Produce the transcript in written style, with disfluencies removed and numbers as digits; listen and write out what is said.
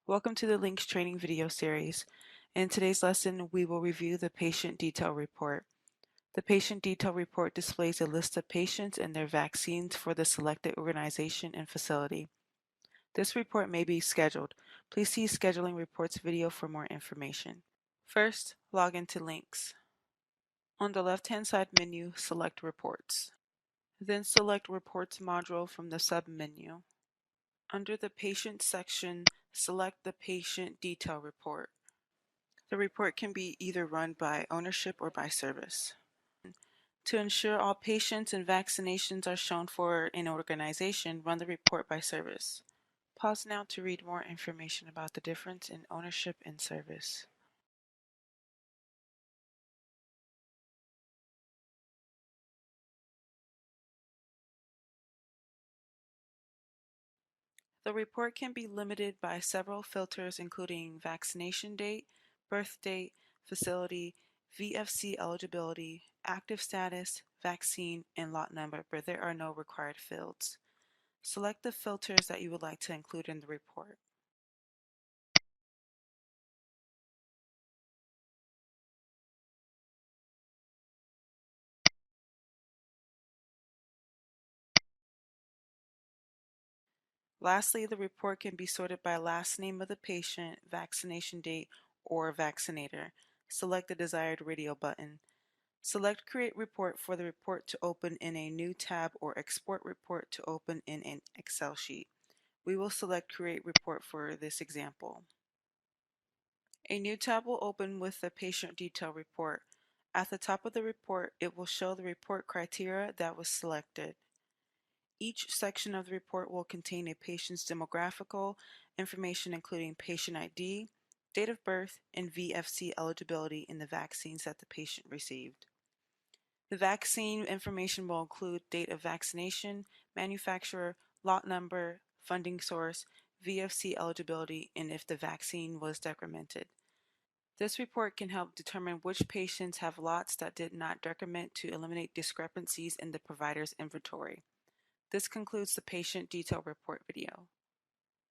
Welcome to the Links training video series. In today's lesson, we will review the patient detail report. The patient detail report displays a list of patients and their vaccines for the selected organization and facility. This report may be scheduled. Please see Scheduling Reports video for more information. First, log into Links. On the left-hand side menu, select Reports. Then select Reports module from the sub-menu. Under the Patient section, select the Patient Detail Report. The report can be either run by ownership or by service. To ensure all patients and vaccinations are shown for an organization, run the report by service. Pause now to read more information about the difference in ownership and service. The report can be limited by several filters including vaccination date, birth date, facility, VFC eligibility, active status, vaccine, and lot number, but there are no required fields. Select the filters that you would like to include in the report. Lastly, the report can be sorted by last name of the patient, vaccination date, or vaccinator. Select the desired radio button. Select Create Report for the report to open in a new tab or Export Report to open in an Excel sheet. We will select Create Report for this example. A new tab will open with the Patient Detail Report. At the top of the report, it will show the report criteria that was selected. Each section of the report will contain a patient's demographical information including patient ID, date of birth, and VFC eligibility in the vaccines that the patient received. The vaccine information will include date of vaccination, manufacturer, lot number, funding source, VFC eligibility, and if the vaccine was decremented. This report can help determine which patients have lots that did not decrement to eliminate discrepancies in the provider's inventory. This concludes the patient detail report video.